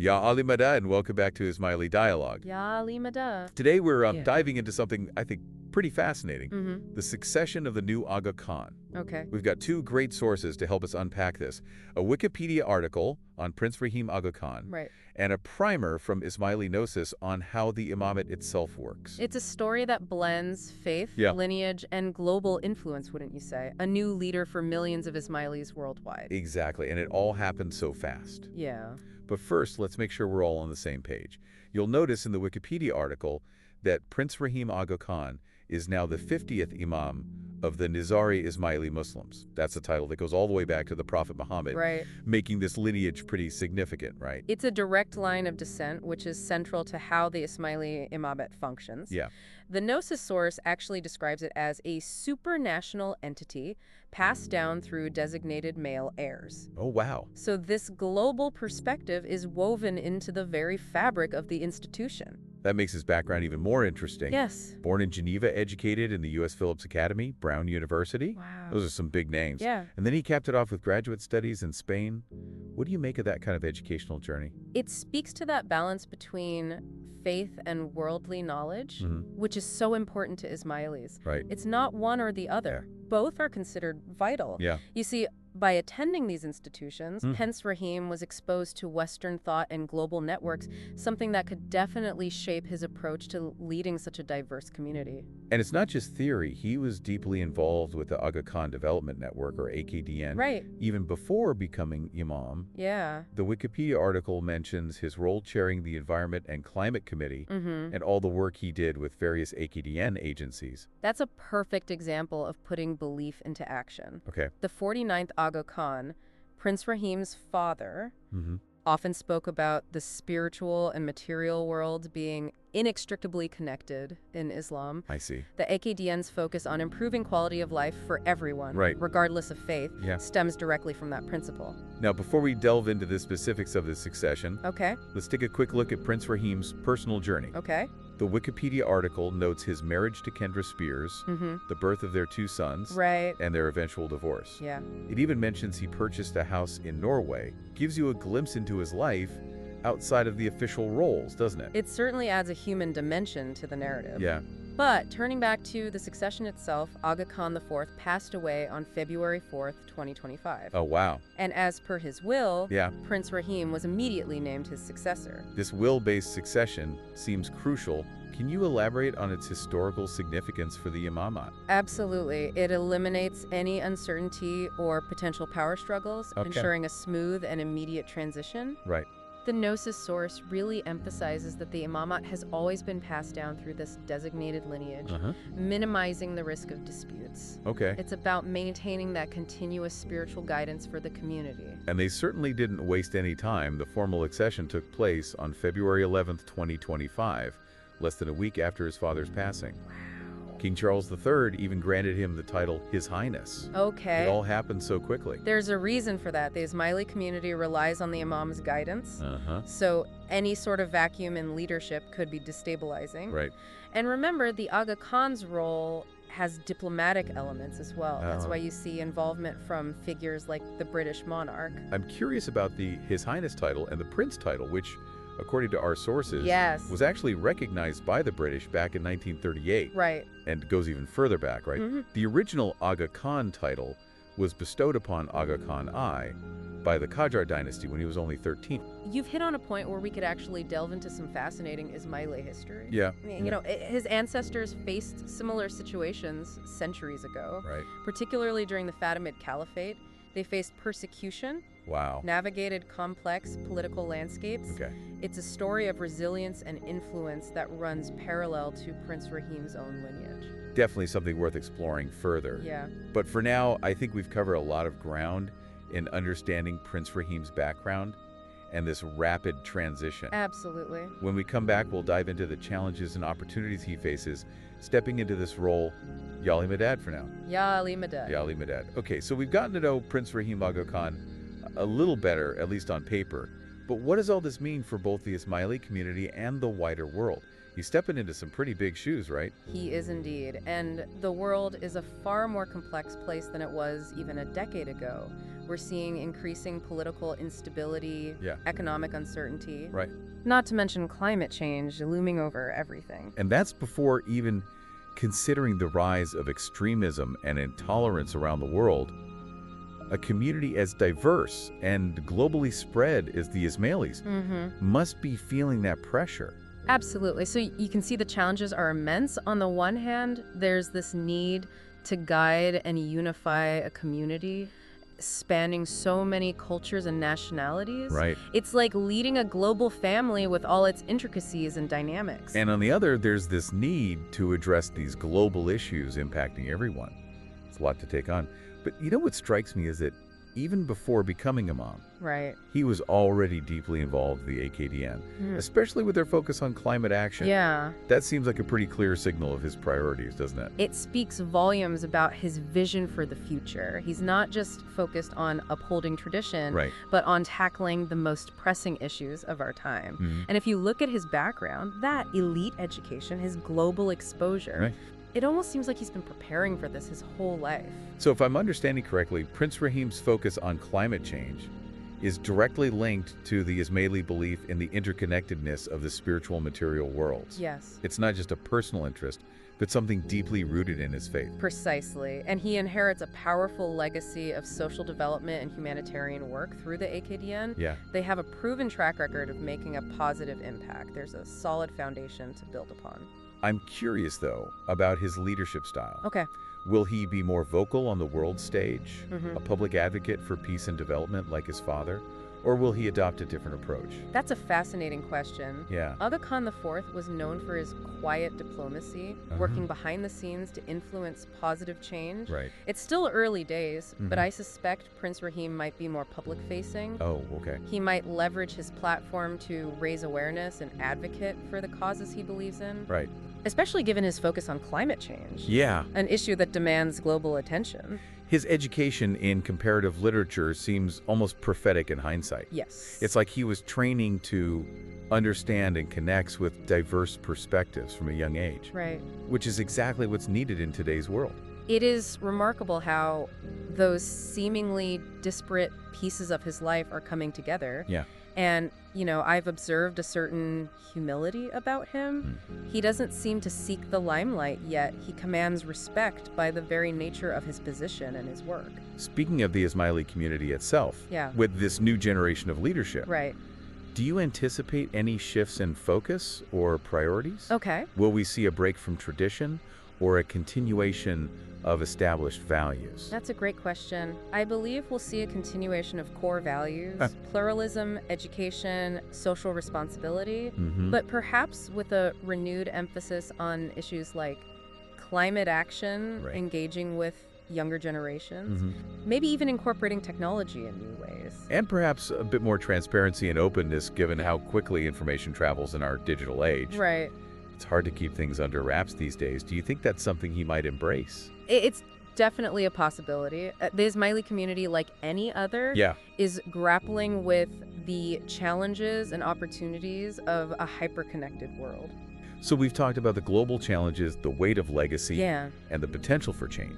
Ya Ali Mada, and welcome back to Ismaili Dialogue. Ya Ali Mada. Today we're diving into something I think pretty fascinating, Mm-hmm. the succession of the new Aga Khan. Okay. We've got two great sources to help us unpack this. A Wikipedia article on Prince Rahim Aga Khan, Right. and a primer from Ismaili Gnosis on how the imamate itself works. It's a story that blends faith, lineage, and global influence, wouldn't you say? A new leader for millions of Ismailis worldwide. Exactly, and it all happened so fast. Yeah. But first, let's make sure we're all on the same page. You'll notice in the Wikipedia article that Prince Rahim Aga Khan is now the 50th Imam of the Nizari Ismaili Muslims. That's a title that goes all the way back to the Prophet Muhammad, Right. making this lineage pretty significant, right? It's a direct line of descent, which is central to how the Ismaili imamate functions. Yeah. The Gnosis source actually describes it as a supranational entity passed down through designated male heirs. Oh, wow. So this global perspective is woven into the very fabric of the institution. That makes his background even more interesting. Yes. Born in Geneva, educated in the U.S. Phillips Academy, Brown University. Wow. Those are some big names. Yeah. And then he capped it off with graduate studies in Spain. What do you make of that kind of educational journey? It speaks to that balance between faith and worldly knowledge, which is so important to Ismailis. Right. It's not one or the other. Both are considered vital. Yeah. You see, by attending these institutions, Prince Rahim was exposed to Western thought and global networks, something that could definitely shape his approach to leading such a diverse community. And it's not just theory. He was deeply involved with the Aga Khan Development Network, or AKDN, Right. even before becoming Imam. Yeah. The Wikipedia article mentions his role chairing the Environment and Climate Committee and all the work he did with various AKDN agencies. That's a perfect example of putting belief into action. Okay. The 49th Aga Khan, Prince Rahim's father, often spoke about the spiritual and material world being inextricably connected in Islam. I see. The AKDN's focus on improving quality of life for everyone, regardless of faith, stems directly from that principle. Now, before we delve into the specifics of this succession, let's take a quick look at Prince Rahim's personal journey. The Wikipedia article notes his marriage to Kendra Spears, the birth of their two sons, and their eventual divorce. Yeah. It even mentions he purchased a house in Norway. Gives you a glimpse into his life outside of the official roles, doesn't it? It certainly adds a human dimension to the narrative. Yeah. But turning back to the succession itself, Aga Khan IV passed away on February 4th, 2025. Oh, wow. And as per his will, Yeah. Prince Rahim was immediately named his successor. This will-based succession seems crucial. Can you elaborate on its historical significance for the imamate? Absolutely. It eliminates any uncertainty or potential power struggles, Okay. ensuring a smooth and immediate transition. Right. The Gnosis source really emphasizes that the imamate has always been passed down through this designated lineage, minimizing the risk of disputes. Okay. It's about maintaining that continuous spiritual guidance for the community. And they certainly didn't waste any time. The formal accession took place on February 11th, 2025, less than a week after his father's passing. King Charles III even granted him the title His Highness. Okay. It all happened so quickly. There's a reason for that. The Ismaili community relies on the imam's guidance. So any sort of vacuum in leadership could be destabilizing. Right. And remember, the Aga Khan's role has diplomatic elements as well. That's why you see involvement from figures like the British monarch. I'm curious about the His Highness title and the Prince title, which, according to our sources, was actually recognized by the British back in 1938. Right. And goes even further back, right? The original Aga Khan title was bestowed upon Aga Khan I by the Qajar dynasty when he was only 13. You've hit on a point where we could actually delve into some fascinating Ismaili history. Yeah. You know, his ancestors faced similar situations centuries ago. Right. Particularly during the Fatimid Caliphate. They faced persecution. Wow. Navigated complex political landscapes. Okay. It's a story of resilience and influence that runs parallel to Prince Rahim's own lineage. Definitely something worth exploring further. Yeah. But for now, I think we've covered a lot of ground in understanding Prince Rahim's background and this rapid transition. Absolutely. When we come back, we'll dive into the challenges and opportunities he faces stepping into this role. Ya Ali Madad for now. Ya Ali Madad. Ya Ali Madad. Okay, so we've gotten to know Prince Rahim Aga Khan a little better, at least on paper. But what does all this mean for both the Ismaili community and the wider world? He's stepping into some pretty big shoes, right? He is indeed. And the world is a far more complex place than it was even a decade ago. We're seeing increasing political instability, economic uncertainty. Right. Not to mention climate change looming over everything. And that's before even considering the rise of extremism and intolerance around the world. A community as diverse and globally spread as the Ismailis must be feeling that pressure. Absolutely. So you can see the challenges are immense. On the one hand, there's this need to guide and unify a community spanning so many cultures and nationalities. Right. It's like leading a global family with all its intricacies and dynamics. And on the other, there's this need to address these global issues impacting everyone. It's a lot to take on. But you know what strikes me is that even before becoming Imam, he was already deeply involved with the AKDN, especially with their focus on climate action. Yeah. That seems like a pretty clear signal of his priorities, doesn't it? It speaks volumes about his vision for the future. He's not just focused on upholding tradition, but on tackling the most pressing issues of our time. And if you look at his background, that elite education, his global exposure, it almost seems like he's been preparing for this his whole life. So if I'm understanding correctly, Prince Rahim's focus on climate change is directly linked to the Ismaili belief in the interconnectedness of the spiritual material worlds. Yes. It's not just a personal interest, but something deeply rooted in his faith. Precisely. And he inherits a powerful legacy of social development and humanitarian work through the AKDN. Yeah. They have a proven track record of making a positive impact. There's a solid foundation to build upon. I'm curious, though, about his leadership style. Okay. Will he be more vocal on the world stage, a public advocate for peace and development like his father, or will he adopt a different approach? That's a fascinating question. Yeah. Aga Khan IV was known for his quiet diplomacy, working behind the scenes to influence positive change. Right. It's still early days, but I suspect Prince Rahim might be more public-facing. Oh, okay. He might leverage his platform to raise awareness and advocate for the causes he believes in. Right. Especially given his focus on climate change. Yeah. An issue that demands global attention. His education in comparative literature seems almost prophetic in hindsight. Yes. It's like he was training to understand and connects with diverse perspectives from a young age. Right. Which is exactly what's needed in today's world. It is remarkable how those seemingly disparate pieces of his life are coming together. Yeah. And, you know, I've observed a certain humility about him. He doesn't seem to seek the limelight, yet he commands respect by the very nature of his position and his work. Speaking of the Ismaili community itself, with this new generation of leadership, do you anticipate any shifts in focus or priorities? Okay. Will we see a break from tradition or a continuation of established values? That's a great question. I believe we'll see a continuation of core values, pluralism, education, social responsibility, but perhaps with a renewed emphasis on issues like climate action, engaging with younger generations, maybe even incorporating technology in new ways. And perhaps a bit more transparency and openness given how quickly information travels in our digital age. Right. It's hard to keep things under wraps these days. Do you think that's something he might embrace? It's definitely a possibility. The Ismaili community, like any other, is grappling with the challenges and opportunities of a hyper-connected world. So we've talked about the global challenges, the weight of legacy, Yeah. and the potential for change.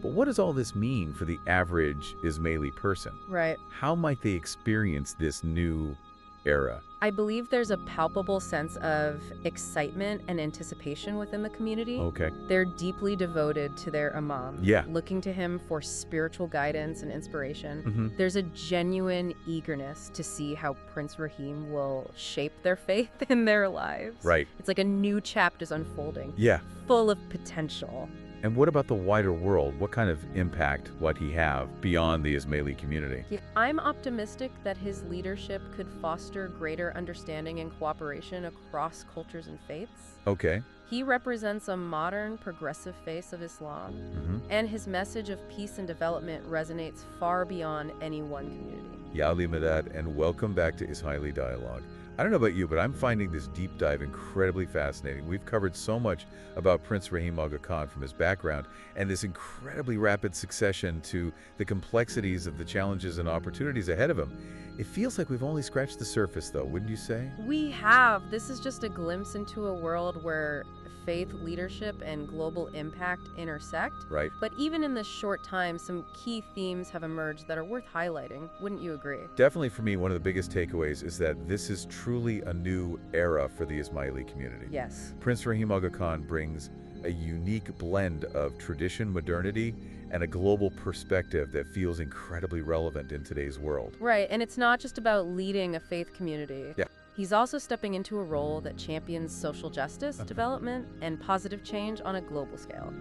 But what does all this mean for the average Ismaili person? Right. How might they experience this new era? I believe there's a palpable sense of excitement and anticipation within the community. Okay. They're deeply devoted to their Imam, Yeah. looking to him for spiritual guidance and inspiration. There's a genuine eagerness to see how Prince Rahim will shape their faith in their lives. Right. It's like a new chapter's unfolding, Yeah. full of potential. And what about the wider world? What kind of impact would he have beyond the Ismaili community? I'm optimistic that his leadership could foster greater understanding and cooperation across cultures and faiths. Okay. He represents a modern, progressive face of Islam, and his message of peace and development resonates far beyond any one community. Ya'ali Madad, and welcome back to Ismaili Dialogue. I don't know about you, but I'm finding this deep dive incredibly fascinating. We've covered so much about Prince Rehim Aga Khan, from his background and this incredibly rapid succession to the complexities of the challenges and opportunities ahead of him. It feels like we've only scratched the surface, though, wouldn't you say? We have. This is just a glimpse into a world where faith, leadership, and global impact intersect. Right. But even in this short time, some key themes have emerged that are worth highlighting. Wouldn't you agree? Definitely, for me, one of the biggest takeaways is that this is truly a new era for the Ismaili community. Yes. Prince Rehim Aga Khan brings a unique blend of tradition, modernity, and a global perspective that feels incredibly relevant in today's world. Right, and it's not just about leading a faith community. Yeah. He's also stepping into a role that champions social justice, development, and positive change on a global scale.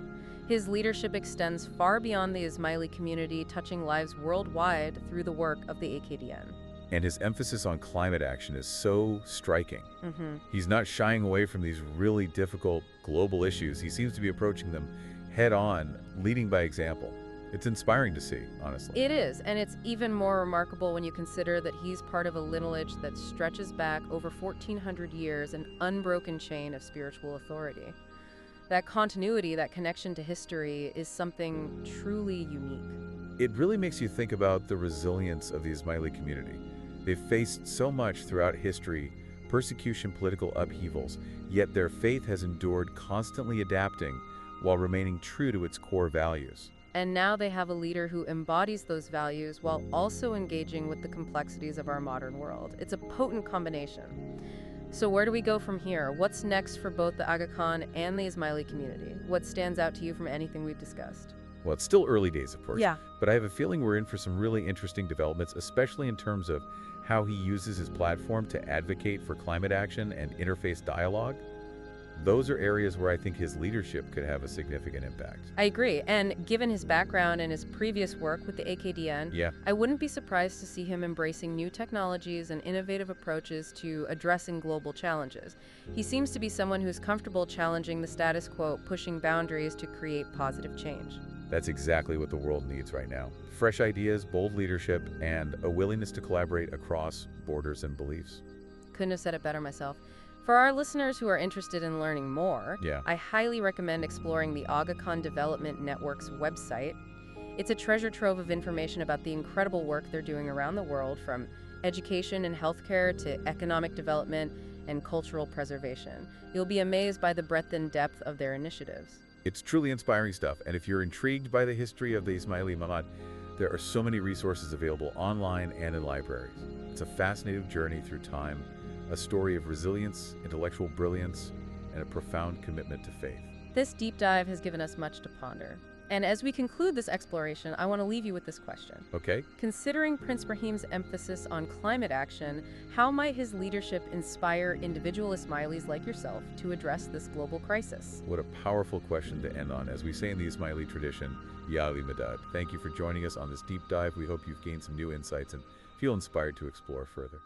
His leadership extends far beyond the Ismaili community, touching lives worldwide through the work of the AKDN. And his emphasis on climate action is so striking. He's not shying away from these really difficult global issues. He seems to be approaching them head on, leading by example. It's inspiring to see, honestly. It is, and it's even more remarkable when you consider that he's part of a lineage that stretches back over 1,400 years, an unbroken chain of spiritual authority. That continuity, that connection to history, is something truly unique. It really makes you think about the resilience of the Ismaili community. They've faced so much throughout history, persecution, political upheavals, yet their faith has endured, constantly adapting while remaining true to its core values. And now they have a leader who embodies those values while also engaging with the complexities of our modern world. It's a potent combination. So where do we go from here? What's next for both the Aga Khan and the Ismaili community? What stands out to you from anything we've discussed? Well, it's still early days, of course. Yeah. But I have a feeling we're in for some really interesting developments, especially in terms of how he uses his platform to advocate for climate action and interfaith dialogue. Those are areas where I think his leadership could have a significant impact. I agree. And given his background and his previous work with the AKDN, I wouldn't be surprised to see him embracing new technologies and innovative approaches to addressing global challenges. He seems to be someone who's comfortable challenging the status quo, pushing boundaries to create positive change. That's exactly what the world needs right now. Fresh ideas, bold leadership, and a willingness to collaborate across borders and beliefs. Couldn't have said it better myself. For our listeners who are interested in learning more, I highly recommend exploring the Aga Khan Development Network's website. It's a treasure trove of information about the incredible work they're doing around the world, from education and healthcare to economic development and cultural preservation. You'll be amazed by the breadth and depth of their initiatives. It's truly inspiring stuff, and if you're intrigued by the history of the Ismaili Mamad, there are so many resources available online and in libraries. It's a fascinating journey through time, a story of resilience, intellectual brilliance, and a profound commitment to faith. This deep dive has given us much to ponder. And as we conclude this exploration, I want to leave you with this question. Okay. Considering Prince Rahim's emphasis on climate action, how might his leadership inspire individual Ismailis like yourself to address this global crisis? What a powerful question to end on. As we say in the Ismaili tradition, Ya Ali Madad. Thank you for joining us on this deep dive. We hope you've gained some new insights and feel inspired to explore further.